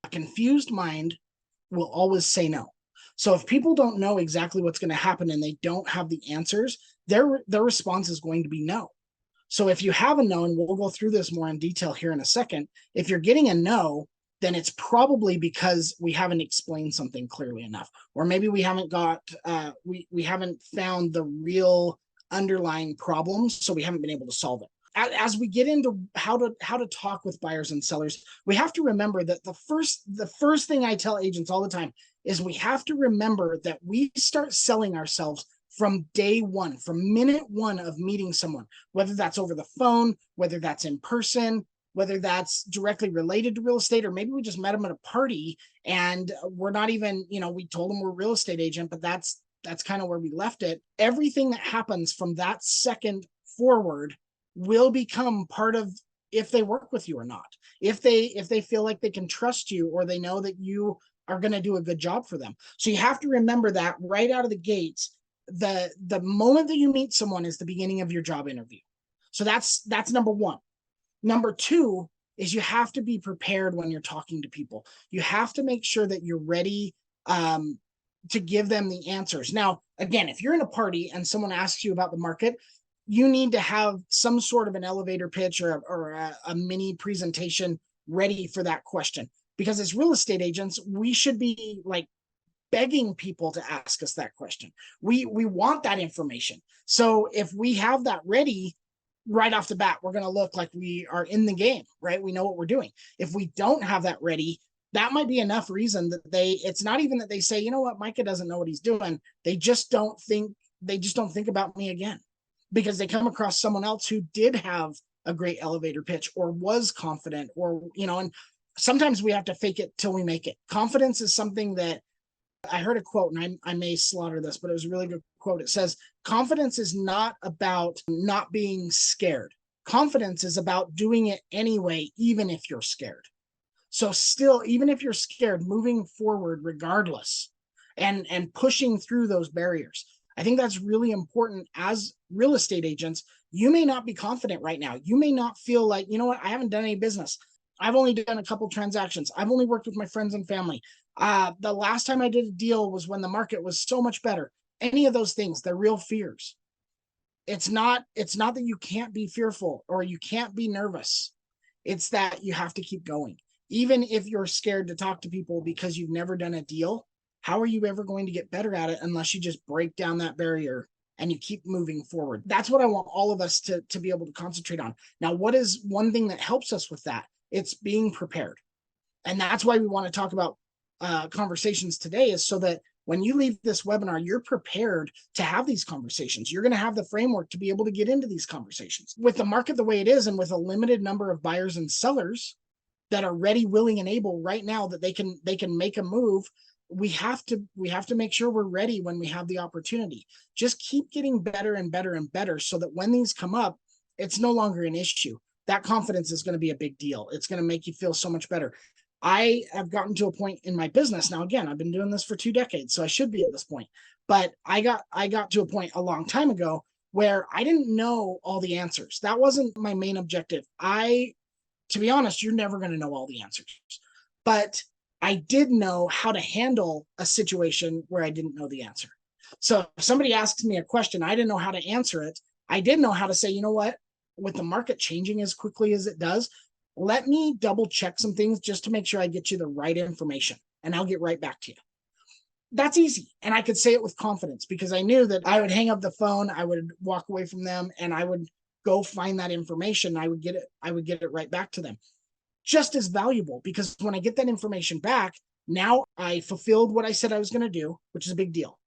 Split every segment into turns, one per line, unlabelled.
A confused mind will always say no. So if people don't know exactly what's going to happen and they don't have the answers, their response is going to be no. So if you have a no, and we'll go through this more in detail here in a second, if you're getting a no, then it's probably because we haven't explained something clearly enough, or maybe we haven't we haven't found the real underlying problems, so we haven't been able to solve it. As we get into how to talk with buyers and sellers, we have to remember that the first thing I tell agents all the time is we have to remember that we start selling ourselves from day one, from minute one of meeting someone, whether that's over the phone, whether that's in person, whether that's directly related to real estate, or maybe we just met them at a party and we're not even, we told them we're a real estate agent, but that's kind of where we left it. Everything that happens from that second forward will become part of if they work with you or not. If they feel like they can trust you, or they know that you are going to do a good job for them. So you have to remember that right out of the gates. The moment that you meet someone is the beginning of your job interview. So that's number one. Number two is you have to be prepared when you're talking to people. You have to make sure that you're ready to give them the answers. Now, again, if you're in a party and someone asks you about the market, you need to have some sort of an elevator pitch or a mini presentation ready for that question. Because as real estate agents, we should be like begging people to ask us that question. We want that information. So if we have that ready right off the bat, we're going to look like we are in the game, right? We know what we're doing. If we don't have that ready, that might be enough reason that it's not even that they say, you know what, Micah doesn't know what he's doing. They just don't think about me again, because they come across someone else who did have a great elevator pitch or was confident, or, and sometimes we have to fake it till we make it. Confidence is something that I heard a quote, and I may slaughter this, but it was a really good quote. It says, confidence is not about not being scared. Confidence is about doing it anyway, even if you're scared. So still, even if you're scared, moving forward regardless, and pushing through those barriers. I think that's really important as real estate agents. You may not be confident right now. You may not feel like, you know what, I haven't done any business. I've only done a couple transactions. I've only worked with my friends and family. The last time I did a deal was when the market was so much better. Any of those things, they're real fears. It's not that you can't be fearful or you can't be nervous. It's that you have to keep going. Even if you're scared to talk to people because you've never done a deal, how are you ever going to get better at it unless you just break down that barrier and you keep moving forward? That's what I want all of us to be able to concentrate on. Now, what is one thing that helps us with that? It's being prepared. And that's why we want to talk about conversations today, is so that when you leave this webinar, you're prepared to have these conversations. You're going to have the framework to be able to get into these conversations. With the market the way it is, and with a limited number of buyers and sellers that are ready, willing, and able right now that they can make a move, we have to make sure we're ready when we have the opportunity. Just keep getting better and better and better, so that when these come up, it's no longer an issue. That confidence is going to be a big deal. It's going to make you feel so much better. I have gotten to a point in my business now. Again, I've been doing this for 2 decades, so I should be at this point. But I got to a point a long time ago where I didn't know all the answers. That wasn't my main objective. To be honest, you're never going to know all the answers. But I did know how to handle a situation where I didn't know the answer. So if somebody asks me a question, I didn't know how to answer it. I did know how to say, you know what, with the market changing as quickly as it does, let me double check some things just to make sure I get you the right information, and I'll get right back to you. That's easy. And I could say it with confidence because I knew that I would hang up the phone, I would walk away from them, and I would go find that information. I would get it right back to them. Just as valuable, because when I get that information back, now I fulfilled what I said I was going to do, which is a big deal.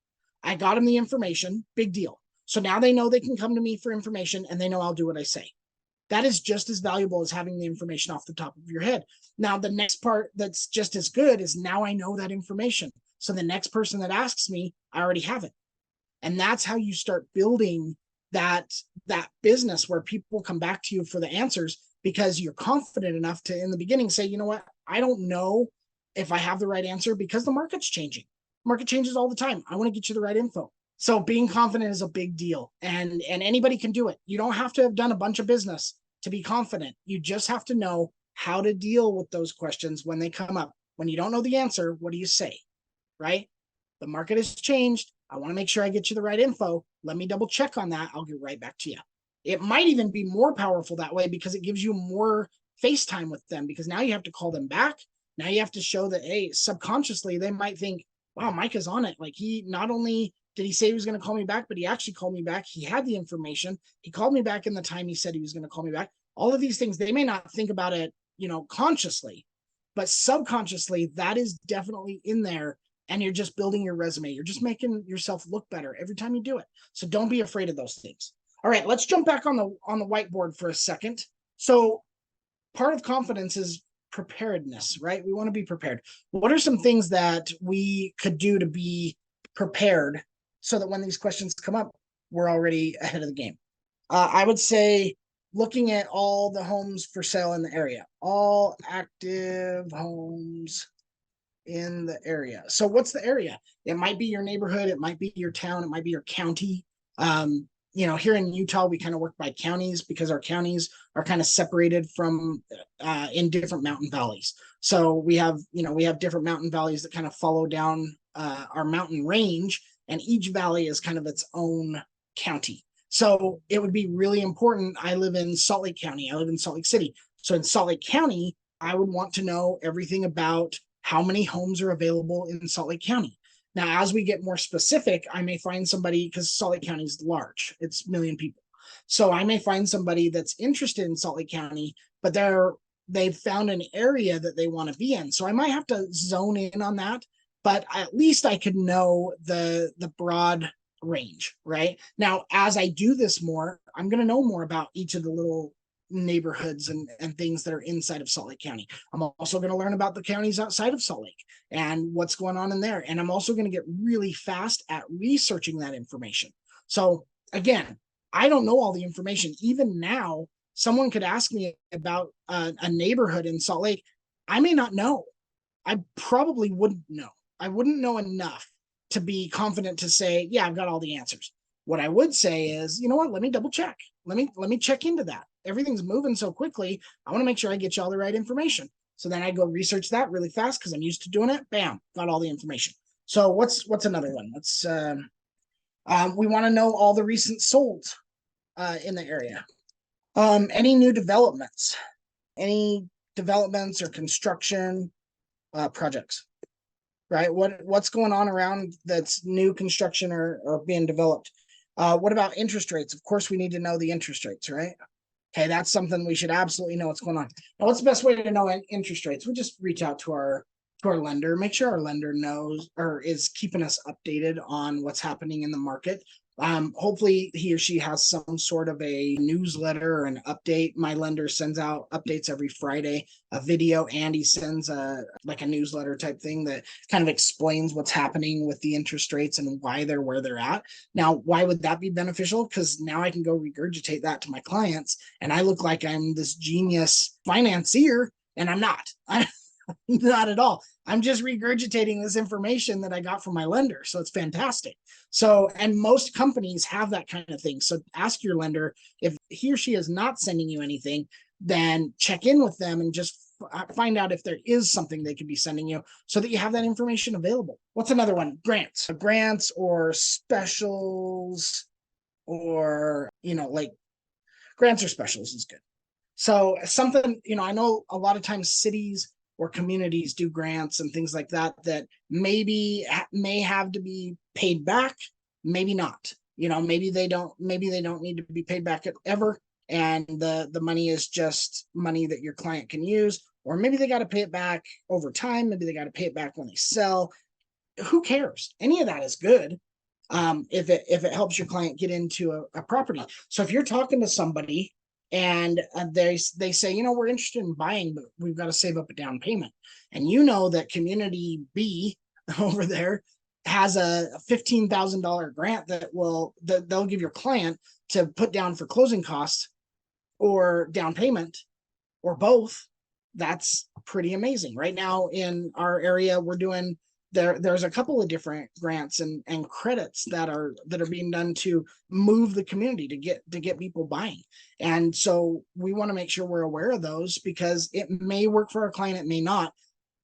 I got them the information, big deal. So now they know they can come to me for information, and they know I'll do what I say. That is just as valuable as having the information off the top of your head. Now, the next part that's just as good is now I know that information. So the next person that asks me, I already have it. And that's how you start building that business where people come back to you for the answers, because you're confident enough to, in the beginning, say, you know what, I don't know if I have the right answer because the market's changing. The market changes all the time. I want to get you the right info. So being confident is a big deal, and anybody can do it. You don't have to have done a bunch of business to be confident. You just have to know how to deal with those questions when they come up. when you don't know the answer, what do you say? Right? The market has changed. I want to make sure I get you the right info. Let me double check on that. I'll get right back to you. It might even be more powerful that way because it gives you more FaceTime with them, because now you have to call them back. Now you have to show that, hey, subconsciously they might think, wow, Micah's on it. Like, he not only did he say he was going to call me back, but he actually called me back. He had the information. He called me back in the time he said he was going to call me back. All of these things, they may not think about it, consciously, but subconsciously that is definitely in there. And you're just building your resume. You're just making yourself look better every time you do it. So don't be afraid of those things. All right, let's jump back on the whiteboard for a second. So part of confidence is preparedness, right? We want to be prepared. What are some things that we could do to be prepared so that when these questions come up, we're already ahead of the game? I would say looking at all the homes for sale in the area, all active homes in the area. So what's the area? It might be your neighborhood, it might be your town, it might be your county. Here in Utah, we kind of work by counties because our counties are kind of separated from in different mountain valleys. So we have different mountain valleys that kind of follow down our mountain range, and each valley is kind of its own county. So it would be really important. I live in Salt Lake County. I live in Salt Lake City. So in Salt Lake County, I would want to know everything about how many homes are available in Salt Lake County. Now, as we get more specific, I may find somebody, because Salt Lake County is large, it's 1 million people. So I may find somebody that's interested in Salt Lake County, but they've found an area that they want to be in. So I might have to zone in on that, but at least I could know the broad range, right? Now, as I do this more, I'm going to know more about each of the little neighborhoods and things that are inside of Salt Lake County. I'm also going to learn about the counties outside of Salt Lake and what's going on in there. And I'm also going to get really fast at researching that information. So again, I don't know all the information. Even now, someone could ask me about a neighborhood in Salt Lake. I may not know. I probably wouldn't know. I wouldn't know enough to be confident to say, yeah, I've got all the answers. What I would say is, you know what, let me double check. Let me check into that. Everything's moving so quickly. I want to make sure I get you all the right information. So then I go research that really fast because I'm used to doing it. Bam, got all the information. So what's another one? Let's we want to know all the recent sold in the area. Any new developments, or construction projects, right? What's going on around that's new construction or being developed? What about interest rates? Of course, we need to know the interest rates, right? Okay, that's something we should absolutely know what's going on. Now, what's the best way to know interest rates? We just reach out to our lender, make sure our lender knows or is keeping us updated on what's happening in the market. Hopefully he or she has some sort of a newsletter or an update. My lender sends out updates every Friday, a video, and he sends a newsletter type thing that kind of explains what's happening with the interest rates and why they're where they're at. Now, why would that be beneficial? Because now I can go regurgitate that to my clients and I look like I'm this genius financier, and I'm not. Not at all. I'm just regurgitating this information that I got from my lender. So it's fantastic. So, and most companies have that kind of thing. So ask your lender if he or she is not sending you anything, then check in with them and just find out if there is something they could be sending you so that you have that information available. What's another one? Grants or specials, or, like grants or specials is good. So something, I know a lot of times cities or communities do grants and things like that may have to be paid back, maybe not. Maybe they don't need to be paid back ever, and the money is just money that your client can use, or maybe they got to pay it back over time, maybe they got to pay it back when they sell. Who cares? Any of that is good. If it helps your client get into a property. So if you're talking to somebody and they say, we're interested in buying, but we've got to save up a down payment, and that community B over there has a $15,000 grant that they'll give your client to put down for closing costs or down payment or both, that's pretty amazing. Right now in our area, we're doing there's a couple of different grants and credits that are being done to move the community to get people buying. And so we want to make sure we're aware of those, because it may work for our client, it may not.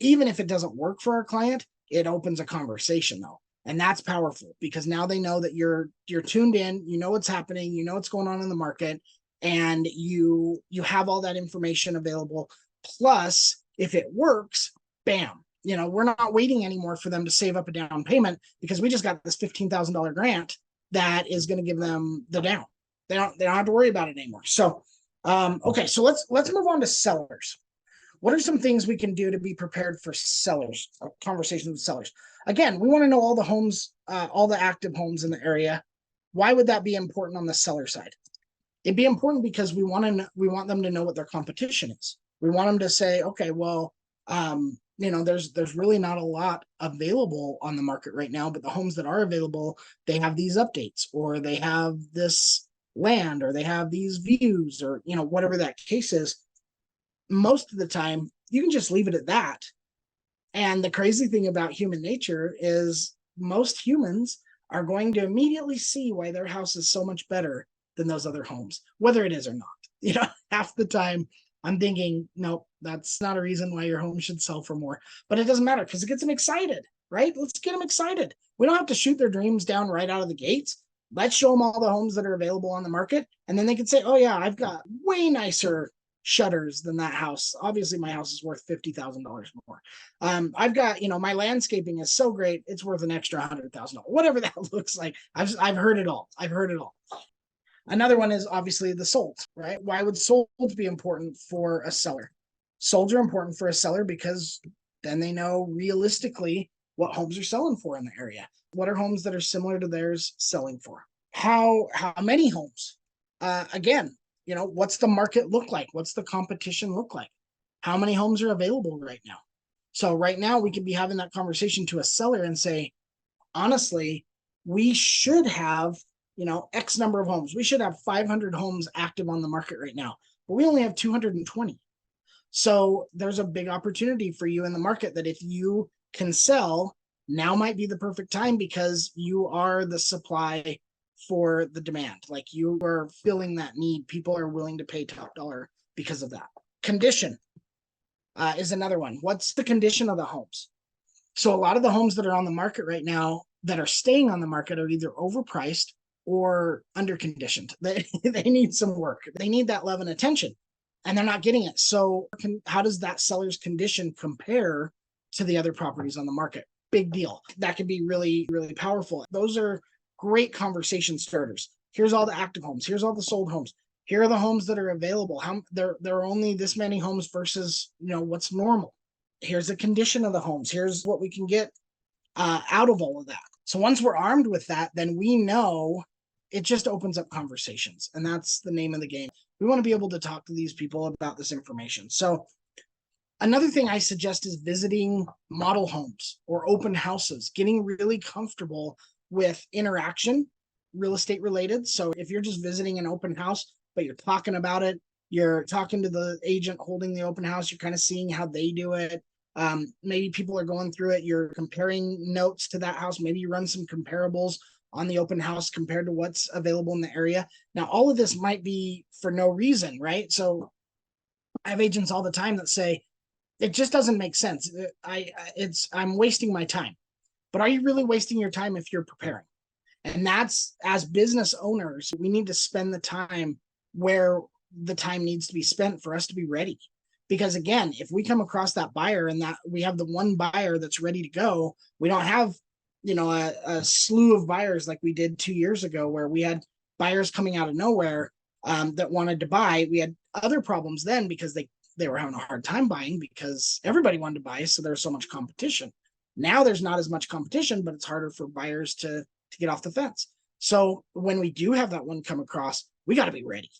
Even if it doesn't work for our client, it opens a conversation though. And that's powerful because now they know that you're tuned in, you know what's happening, you know what's going on in the market, and you have all that information available. Plus, if it works, bam, we're not waiting anymore for them to save up a down payment because we just got this $15,000 grant that is going to give them the down. They don't have to worry about it anymore. So okay, so let's move on to sellers. What are some things we can do to be prepared for sellers, conversations with sellers? Again, we want to know all the homes, all the active homes in the area. Why would that be important on the seller side? It'd be important because we want them to know what their competition is. We want them to say, okay, well, there's really not a lot available on the market right now, but the homes that are available, they have these updates, or they have this land, or they have these views, or whatever that case is. Most of the time, you can just leave it at that. And the crazy thing about human nature is most humans are going to immediately see why their house is so much better than those other homes, whether it is or not. Half the time I'm thinking, nope, that's not a reason why your home should sell for more. But it doesn't matter because it gets them excited, right? Let's get them excited. We don't have to shoot their dreams down right out of the gates. Let's show them all the homes that are available on the market. And then they can say, oh yeah, I've got way nicer shutters than that house. Obviously, my house is worth $50,000 more. I've got, my landscaping is so great, it's worth an extra $100,000. Whatever that looks like. I've heard it all. Another one is obviously the sold, right? Why would sold be important for a seller? Solds are important for a seller because then they know realistically what homes are selling for in the area. What are homes that are similar to theirs selling for? How many homes? Again, what's the market look like? What's the competition look like? How many homes are available right now? So right now we could be having that conversation to a seller and say, honestly, we should have, X number of homes. We should have 500 homes active on the market right now, but we only have 220. So there's a big opportunity for you in the market that if you can sell, now might be the perfect time because you are the supply for the demand. Like you are filling that need. People are willing to pay top dollar because of that. Condition is another one. What's the condition of the homes? So a lot of the homes that are on the market right now that are staying on the market are either overpriced or underconditioned. They need some work. They need that love and attention, and they're not getting it. So how does that seller's condition compare to the other properties on the market? Big deal. That could be really, really powerful. Those are great conversation starters. Here's all the active homes. Here's all the sold homes. Here are the homes that are available. There are only this many homes versus what's normal. Here's the condition of the homes. Here's what we can get out of all of that. So once we're armed with that, then we know it just opens up conversations. And that's the name of the game. We want to be able to talk to these people about this information. So another thing I suggest is visiting model homes or open houses, getting really comfortable with interaction, real estate related. So if you're just visiting an open house, but you're talking about it, you're talking to the agent holding the open house, you're kind of seeing how they do it. Maybe people are going through it. You're comparing notes to that house. Maybe you run some comparables on the open house compared to what's available in the area. Now, all of this might be for no reason, right? So I have agents all the time that say, it just doesn't make sense. I'm wasting my time. But are you really wasting your time if you're preparing? And that's, as business owners, we need to spend the time where the time needs to be spent for us to be ready. Because again, if we come across that buyer and that we have the one buyer that's ready to go, we don't have, a slew of buyers like we did 2 years ago, where we had buyers coming out of nowhere that wanted to buy. We had other problems then because they were having a hard time buying because everybody wanted to buy. So there's so much competition. Now there's not as much competition, but it's harder for buyers to get off the fence. So when we do have that one come across, we got to be ready.